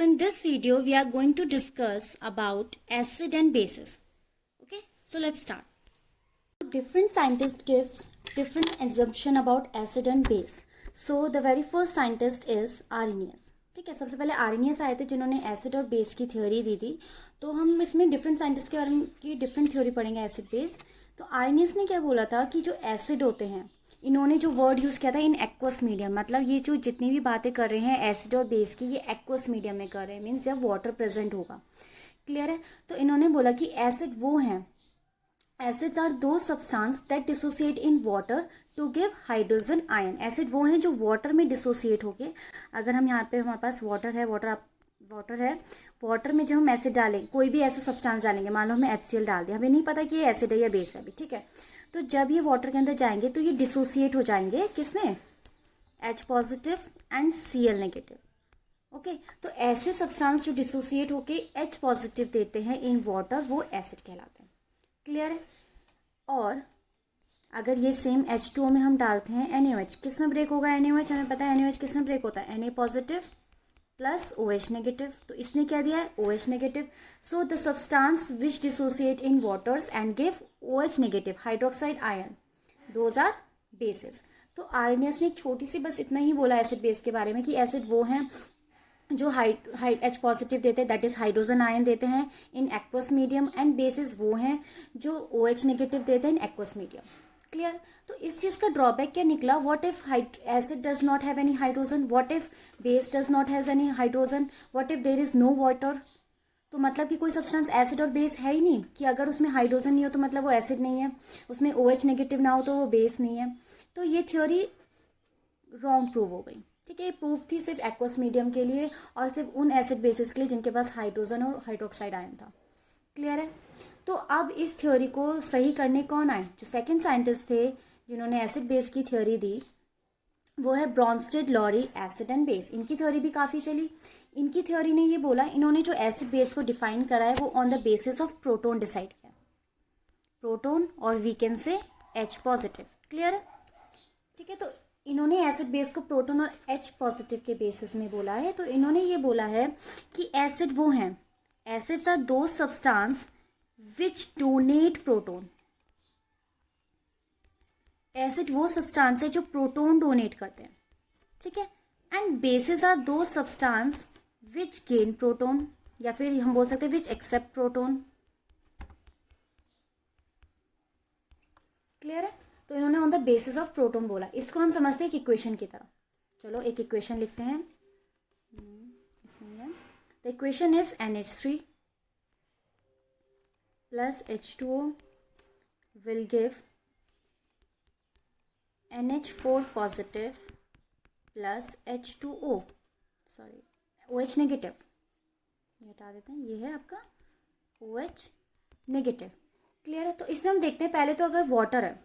So in this video, we are going to discuss about acid and bases. Okay, so let's start. Different scientists gives different assumption about acid and base. So the very first scientist is Arrhenius. ठीक है, सबसे पहले Arrhenius आए थे जिन्होंने acid और base की theory दी थी. तो हम इसमें डिफरेंट साइंटिस्ट के बारे में की डिफरेंट थ्योरी पढ़ेंगे एसिड बेस. तो आर्नियस ने क्या बोला था कि जो एसिड होते हैं, इन्होंने जो वर्ड यूज़ किया था इन एक्वस मीडियम, मतलब ये जो जितनी भी बातें कर रहे हैं एसिड और बेस की, ये एक्वस मीडियम में कर रहे हैं, मीन्स जब वाटर प्रेजेंट होगा. क्लियर है. तो इन्होंने बोला कि एसिड वो हैं, acids are those substance that dissociate in water to give hydrogen ion. Acid वो हैं जो वाटर में डिसोसिएट होके, अगर हम यहाँ पे हमारे पास वाटर है, वाटर में जब हम एसिड डालें, कोई भी ऐसा सब्सटेंस डालेंगे, मान लो हमें HCl डाल दिया, हमें नहीं पता कि ये एसिड है या बेस है अभी, ठीक है. तो जब ये वाटर के अंदर जाएंगे तो ये डिसोसिएट हो जाएंगे किसमें, H positive and Cl negative. Okay, तो ऐसे सब्सटेंस जो डिसोसिएट होके H पॉजिटिव देते हैं इन वाटर, वो एसिड कहलाते हैं. क्लियर है. और अगर ये सेम H2O में हम डालते हैं NaOH, किस में ब्रेक होगा NaOH, हमें पता है NaOH किस में ब्रेक होता है, Na positive plus OH negative. तो इसने क्या दिया है, OH negative. So the substance which dissociate in waters and give OH negative hydroxide ion, those are bases. तो आर्नियस ने एक छोटी सी बस इतना ही बोला एसिड बेस के बारे में कि एसिड वो हैं जो H पॉजिटिव देते हैं, दैट इज हाइड्रोजन आयन देते हैं in aqueous medium, and bases वो हैं जो OH नेगेटिव देते हैं इन एक्वस मीडियम. क्लियर. तो इस चीज़ का ड्रॉबैक क्या निकला, what if acid does not have any hydrogen, what if base does not has any hydrogen, what if there is no water. तो मतलब कि कोई सब्सटेंस एसिड और बेस है ही नहीं, कि अगर उसमें हाइड्रोजन नहीं हो तो मतलब वो एसिड नहीं है, उसमें OH नेगेटिव ना हो तो वो बेस नहीं है. तो ये थ्योरी रॉन्ग प्रूव हो गई. ठीक है, ये प्रूफ थी सिर्फ एक्वस मीडियम के लिए और सिर्फ उन एसिड बेसिस के लिए जिनके पास हाइड्रोजन और हाइड्रोक्साइड आयन था. क्लियर है. तो अब इस थ्योरी को सही करने कौन आए, जो सेकंड साइंटिस्ट थे जिन्होंने एसिड बेस की थ्योरी दी, वो है Bronsted, Lowry, acid and base. इनकी थ्योरी भी काफ़ी चली. इनकी थ्योरी ने ये बोला, इन्होंने जो एसिड बेस को डिफाइन करा है वो on the basis of proton decide किया, प्रोटोन और we can say H positive. Clear है. ठीक है. तो इन्होंने एसिड बेस को प्रोटोन और H पॉजिटिव के बेसिस में बोला है. तो इन्होंने ये बोला है कि एसिड वो हैं, acids are those substance which donate proton. Acid वो सब्सटेंस है जो प्रोटोन डोनेट करते हैं. ठीक है. And bases are those substance which gain proton, या फिर हम बोल सकते हैं विच एक्सेप्ट प्रोटोन. क्लियर है. तो इन्होंने on the basis of proton बोला. इसको हम समझते हैं एक इक्वेशन की तरह. चलो एक इक्वेशन लिखते हैं. The equation is NH3 plus H2O will give NH4 positive plus H2O, sorry OH negative. ये हटा देते हैं, ये है आपका OH नेगेटिव. क्लियर है. तो इसमें हम देखते हैं पहले तो अगर वाटर है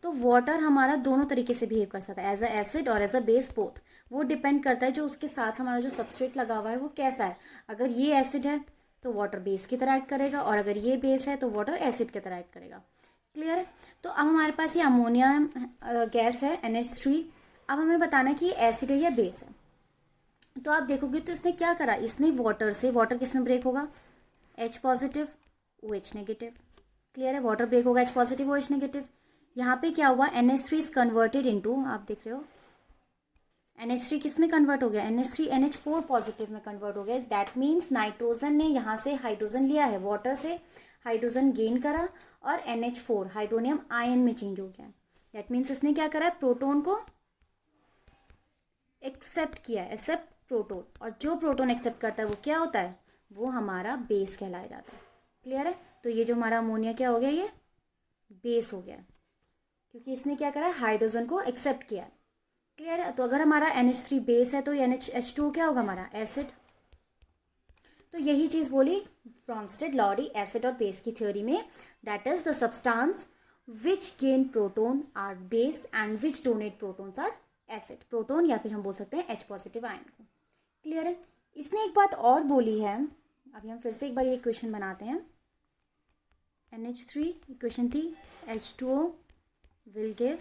तो वाटर हमारा दोनों तरीके से बिहेव कर सकता है, एज अ एसिड और एज अ बेस बोथ. वो डिपेंड करता है जो उसके साथ हमारा जो सबस्ट्रेट लगा हुआ है वो कैसा है. अगर ये एसिड है तो वाटर बेस की तरह एक्ट करेगा, और अगर ये बेस है तो वाटर एसिड की तरह एक्ट करेगा. क्लियर है. तो अब हमारे पास ये अमोनिया गैस है NH3. अब हमें बताना है कि ये एसिड है या बेस है. तो आप देखोगे तो इसने क्या करा, इसने वाटर से, वाटर किस में ब्रेक होगा, H positive OH negative. Clear है. वाटर ब्रेक होगा H पॉजिटिव OH नेगेटिव. यहाँ पे क्या हुआ, NH3 इज कन्वर्टेड इनटू, आप देख रहे हो NH3 किस में कन्वर्ट हो गया, NH3 NH4 पॉजिटिव में कन्वर्ट हो गया. दैट मीन्स नाइट्रोजन ने यहाँ से हाइड्रोजन लिया है, वाटर से हाइड्रोजन गेन करा और NH4 हाइड्रोनियम आयन में चेंज हो गया. दैट मीन्स इसने क्या करा है, प्रोटोन को एक्सेप्ट किया है, एक्सेप्ट प्रोटोन. और जो प्रोटोन एक्सेप्ट करता है वो क्या होता है, वो हमारा बेस कहलाया जाता है. क्लियर है. तो ये जो हमारा अमोनिया क्या हो गया, ये बेस हो गया क्योंकि इसने क्या करा है, हाइड्रोजन को एक्सेप्ट किया. क्लियर है. तो अगर हमारा NH3 बेस है तो H2O क्या होगा, हमारा एसिड. तो यही चीज बोली ब्रॉन्स्टेड, लॉरी, एसिड और बेस की थ्योरी में, that is the substance which gain proton are base and which donate protons are acid. Proton या फिर हम बोल सकते हैं H पॉजिटिव आयन को. क्लियर है. इसने एक बात और बोली है, अभी हम फिर से एक बार ये इक्वेशन बनाते हैं. NH3 इक्वेशन थी, H2O will give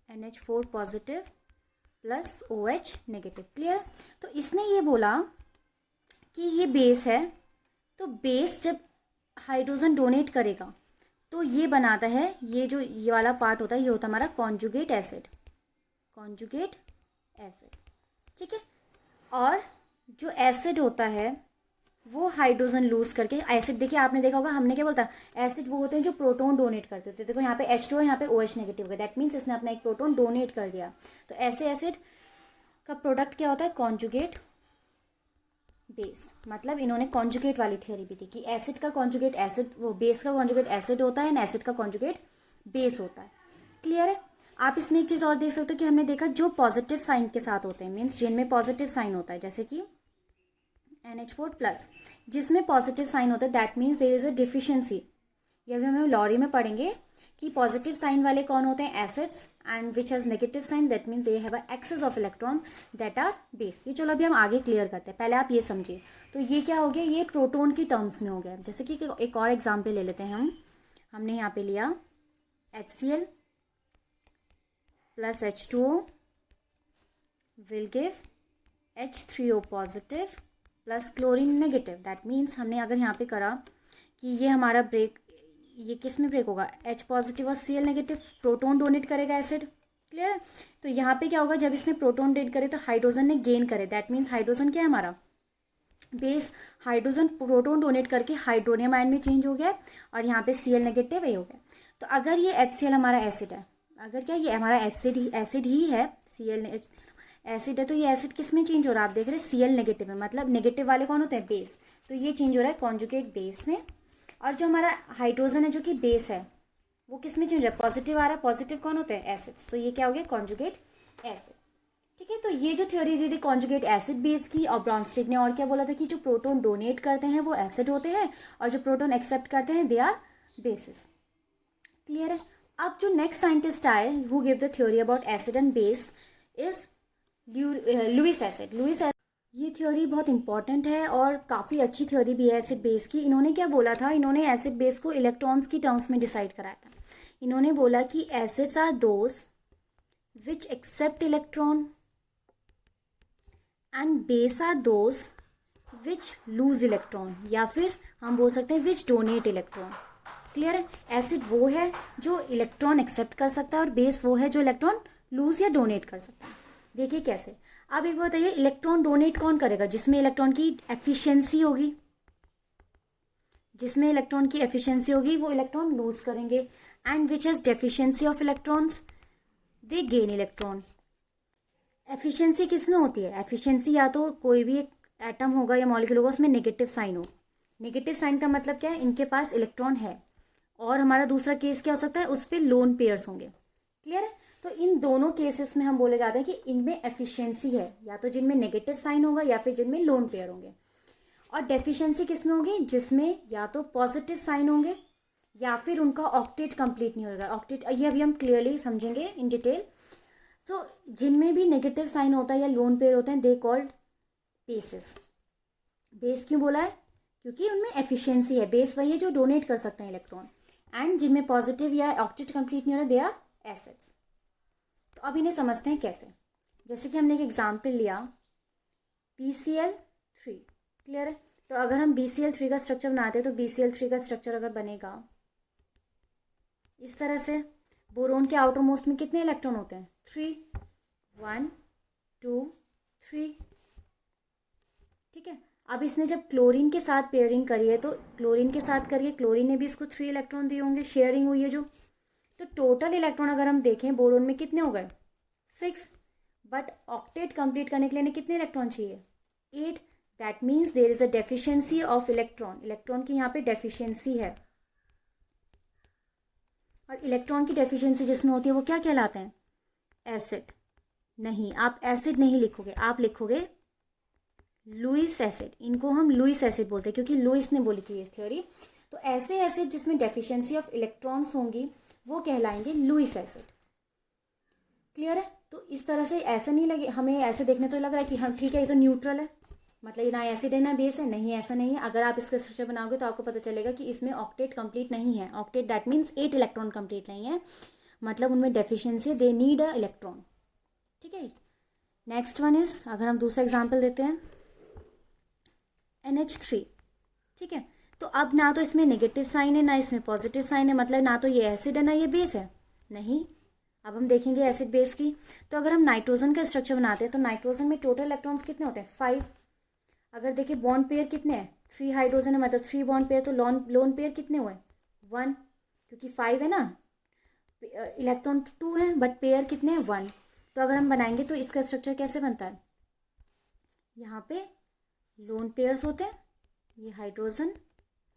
NH4 positive plus OH negative. Clear. तो इसने ये बोला कि ये बेस है, तो बेस जब हाइड्रोजन डोनेट करेगा तो ये बनाता है, ये जो ये वाला पार्ट होता है ये होता है हमारा कॉन्जुगेट एसिड, कॉन्जुगेट एसिड, ठीक है। और जो एसिड होता है वो हाइड्रोजन लूज करके, एसिड देखिए आपने देखा होगा, हमने क्या बोलता है, एसिड वो होते हैं जो प्रोटॉन डोनेट करते होते हैं। देखो यहाँ पे H2 है, यहाँ पे OH नेगेटिव है, दैट मीन्स इसने अपना एक प्रोटॉन डोनेट कर दिया। तो ऐसे एसिड का प्रोडक्ट क्या होता है, कॉन्जुगेट बेस। मतलब इन्होंने कॉन्जुगेट वाली थियोरी भी दी कि एसिड का कॉन्जुगेट एसिड, वो बेस का कॉन्जुगेट एसिड होता है एंड एसिड का कॉन्जुगेट बेस होता है। क्लियर है। आप इसमें एक चीज़ और देख सकते हो कि हमने देखा जो पॉजिटिव साइन के साथ होते हैं, मीन्स जिनमें पॉजिटिव साइन होता है, जैसे कि NH4+, जिसमें पॉजिटिव साइन होता है that means there is a deficiency. यह भी हमें लॉरी में पढ़ेंगे कि पॉजिटिव साइन वाले कौन होते हैं, acids, and which has negative sign that means they have a excess of electron that are base. ये चलो अभी हम आगे क्लियर करते हैं, पहले आप ये समझिए। तो ये क्या हो गया, ये प्रोटॉन की टर्म्स में हो गया। जैसे कि एक और एग्जाम्पल ले लेते हैं हमने यहाँ पे लिया HCl plus H2O will give H3O positive plus chlorine negative. That means हमने अगर यहाँ पे करा कि ये हमारा ब्रेक, ये किस में ब्रेक होगा, H पॉजिटिव और Cl नेगेटिव, प्रोटॉन डोनेट करेगा एसिड। क्लियर है। तो यहाँ पे क्या होगा, जब इसने प्रोटॉन डोनेट करे तो हाइड्रोजन ने गेन करे, दैट मीन्स हाइड्रोजन क्या है हमारा बेस, हाइड्रोजन प्रोटॉन डोनेट करके हाइड्रोनियम आयन में चेंज हो गया और यहाँ पे Cl नेगेटिव ये हो गया। तो अगर ये HCl हमारा एसिड है, अगर क्या ये हमारा एसिड ही है, Cl एसिड है, तो ये एसिड किस में चेंज हो रहा है, आप देख रहे हैं Cl नेगेटिव में, मतलब नेगेटिव वाले कौन होते हैं, बेस। तो ये चेंज हो रहा है कॉन्जुगेट बेस में। और जो हमारा हाइड्रोजन है जो कि बेस है, वो किस में चेंज हो रहा है, पॉजिटिव आ रहा है, पॉजिटिव कौन होते हैं, एसिड्स। तो ये क्या हो गया, कॉन्जुगेट एसिड। ठीक है। तो ये जो थ्योरी दी थी कॉन्जुगेट एसिड बेस की, और ब्रॉन्स्टिग ने और क्या बोला था कि जो प्रोटॉन डोनेट करते हैं वो एसिड होते हैं और जो प्रोटॉन एक्सेप्ट करते हैं दे आर बेसिस। क्लियर है। अब जो नेक्स्ट साइंटिस्ट आए who give the theory about acid and base is Lewis acid. ये थ्योरी बहुत इंपॉर्टेंट है और काफ़ी अच्छी थ्योरी भी है एसिड बेस की। इन्होंने क्या बोला था, इन्होंने एसिड बेस को इलेक्ट्रॉन्स की टर्म्स में डिसाइड कराया था। इन्होंने बोला कि acids are those which accept electron and base are those which lose electron, या फिर हम बोल सकते हैं विच डोनेट इलेक्ट्रॉन। क्लियर है। एसिड वो है जो इलेक्ट्रॉन एक्सेप्ट कर सकता है और बेस वो है जो इलेक्ट्रॉन लूज या डोनेट कर सकता है। देखिए कैसे। अब एक बात बताइए, इलेक्ट्रॉन डोनेट कौन करेगा, जिसमें इलेक्ट्रॉन की एफिशिएंसी होगी, जिसमें इलेक्ट्रॉन की एफिशिएंसी होगी वो इलेक्ट्रॉन लूज करेंगे। And which has deficiency of electrons they gain electron. Efficiency किस में होती है, एफिशिएंसी या तो कोई भी एक एटम होगा या मॉलिक्यूल होगा उसमें नेगेटिव साइन हो। नेगेटिव साइन का मतलब क्या है, इनके पास इलेक्ट्रॉन है। और हमारा दूसरा केस क्या हो सकता है, उस पर लोन पेयर्स होंगे। क्लियर है। तो इन दोनों केसेस में हम बोले जाते हैं कि इनमें एफिशिएंसी है, या तो जिनमें नेगेटिव साइन होगा या फिर जिनमें लोन पेयर होंगे। और डेफिशिएंसी किस में होगी, जिसमें या तो पॉजिटिव साइन होंगे या फिर उनका ऑक्टेट कंप्लीट नहीं होगा। ऑक्टेट ये अभी हम क्लियरली समझेंगे इन डिटेल। तो जिनमें भी नेगेटिव साइन होता है या लोन पेयर होते हैं दे कॉल्ड बेसिस। बेस क्यों बोला है, क्योंकि उनमें एफिशिएंसी है। बेस वही है जो डोनेट कर सकते हैं इलेक्ट्रॉन। एंड जिनमें पॉजिटिव या ऑक्टेट कंप्लीट नहीं हो रहा दे आर एसिड्स। तो अब इन्हें समझते हैं कैसे। जैसे कि हमने एक एग्जाम्पल लिया BCl3। क्लियर है। तो अगर हम BCl3 का स्ट्रक्चर बनाते हैं तो BCl3 का स्ट्रक्चर अगर बनेगा इस तरह से, बोरोन के आउटर मोस्ट में कितने इलेक्ट्रॉन होते हैं, 3, 1 2 3। ठीक है। अब इसने जब क्लोरीन के साथ पेयरिंग करी है तो क्लोरीन के साथ करिए, क्लोरीन ने भी इसको 3 इलेक्ट्रॉन दिए होंगे, शेयरिंग हुई है जो। तो टोटल इलेक्ट्रॉन अगर हम देखें बोरोन में कितने हो गए, 6। बट ऑक्टेट कंप्लीट करने के लिए इन्हें कितने इलेक्ट्रॉन चाहिए, 8। That means there is a deficiency of electron. Electron की यहाँ पे डेफिशिएंसी है। और इलेक्ट्रॉन की डेफिशिएंसी जिसमें होती है वो क्या कहलाते हैं, एसिड। नहीं, आप एसिड नहीं लिखोगे, आप लिखोगे लुईस एसिड। इनको हम लुईस एसिड बोलते हैं क्योंकि लुईस ने बोली थी इस थ्योरी। तो ऐसे एसिड जिसमें डेफिशिएंसी ऑफ इलेक्ट्रॉन्स होंगी वो कहलाएंगे लुईस एसिड। क्लियर है। तो इस तरह से ऐसा नहीं लगे, हमें ऐसे देखने तो लग रहा है कि हम ठीक है ये तो न्यूट्रल है, मतलब ना एसिड है ना बेस है। नहीं, ऐसा नहीं है। अगर आप इसका स्ट्रक्चर बनाओगे तो आपको पता चलेगा कि इसमें ऑक्टेट कंप्लीट नहीं है। Octet that means 8 electron complete नहीं है, मतलब उनमें डेफिशिएंसी है, दे नीड अ इलेक्ट्रॉन। ठीक है। नेक्स्ट वन इज, अगर हम दूसरा एग्जाम्पल देते हैं NH3, ठीक है। तो अब ना तो इसमें नेगेटिव साइन है ना इसमें पॉजिटिव साइन है, मतलब ना तो ये एसिड है ना ये बेस है, नहीं। अब हम देखेंगे एसिड बेस की। तो अगर हम नाइट्रोजन का स्ट्रक्चर बनाते हैं तो नाइट्रोजन में टोटल इलेक्ट्रॉन्स कितने होते हैं, 5। अगर देखिए बॉन्ड पेयर कितने हैं, 3 हाइड्रोजन है मतलब 3 बॉन्ड पेयर, तो लोन पेयर कितने हुए, 1, क्योंकि 5 है ना, इलेक्ट्रॉन 2 है बट पेयर कितने हैं, 1। तो अगर हम बनाएंगे तो इसका स्ट्रक्चर कैसे बनता है, यहाँ पे लोन पेयर्स होते हैं, ये हाइड्रोजन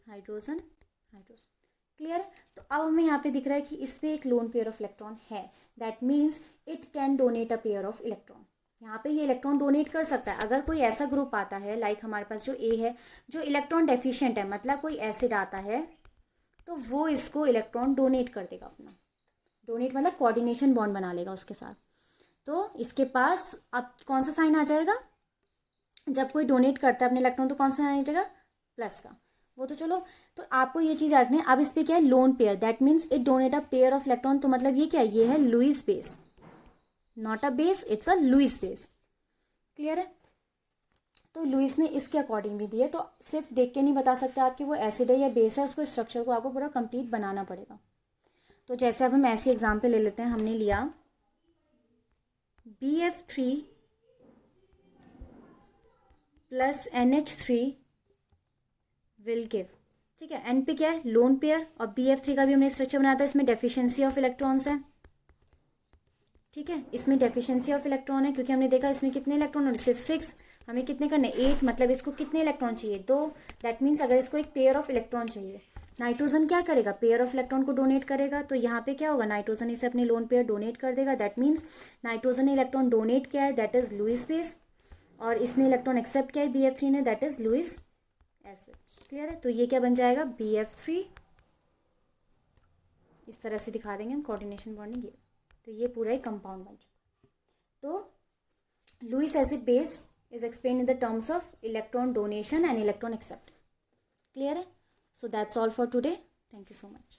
हाइड्रोजन हाइड्रोजन, क्लियर है। तो अब हमें यहाँ पे दिख रहा है कि इस पे एक लोन पेयर ऑफ इलेक्ट्रॉन है, that means it can donate a pair of electron. यहाँ पे ये इलेक्ट्रॉन डोनेट कर सकता है। अगर कोई ऐसा ग्रुप आता है लाइक हमारे पास जो ए है, जो इलेक्ट्रॉन डेफिशिएंट है, मतलब कोई एसिड आता है, तो वो इसको इलेक्ट्रॉन डोनेट कर देगा अपना। डोनेट मतलब कोऑर्डिनेशन बॉन्ड बना लेगा उसके साथ। तो इसके पास अब कौन सा साइन आ जाएगा, जब कोई डोनेट करता है अपने इलेक्ट्रॉन तो कौन सा साइन आ जाएगा, प्लस का। वो तो चलो, तो आपको ये चीज़ रखनी है। अब इस पे क्या है, lone pair, that means it donate a pair of electron. तो मतलब ये क्या है, ये है Lewis base, not a base, it's a Lewis base, clear है। तो लुईस ने इसके अकॉर्डिंग भी दिए, तो सिर्फ देख के नहीं बता सकते आप कि वो एसिड है या बेस है, उसको स्ट्रक्चर को आपको पूरा कंप्लीट बनाना पड़ेगा। तो जैसे अब हम ऐसी एग्जाम्पल ले लेते हैं, हमने लिया BF3 plus NH3 will give, ठीक है। एन पे क्या है, लोन पेयर, और BF3 का भी हमने स्ट्रक्चर बनाया था, इसमें डेफिशिएंसी ऑफ इलेक्ट्रॉन्स है, ठीक है। इसमें डेफिशिएंसी ऑफ इलेक्ट्रॉन है क्योंकि हमने देखा इसमें कितने इलेक्ट्रॉन और सिर्फ 6, हमें कितने करने, 8, मतलब इसको कितने इलेक्ट्रॉन चाहिए, 2। दैट मीन्स अगर इसको एक पेयर ऑफ इलेक्ट्रॉन चाहिए, नाइट्रोजन क्या करेगा, पेयर ऑफ इलेक्ट्रॉन को डोनेट करेगा। तो यहाँ पे क्या होगा, नाइट्रोजन इसे अपने लोन पेयर डोनेट कर देगा। दैट मीन्स नाइट्रोजन ने इलेक्ट्रॉन डोनेट किया है, दैट इज लुईस बेस, और इसने इलेक्ट्रॉन एक्सेप्ट किया है BF3 ने, that is Lewis acid, clear है। तो ये क्या बन जाएगा, BF3, इस तरह से दिखा देंगे हम कोऑर्डिनेशन बॉन्डिंग, ये तो ये पूरा एक कंपाउंड बन चुका। तो Lewis acid base is explain in the terms of electron donation and electron accept, clear है। So that's all for today, thank you so much.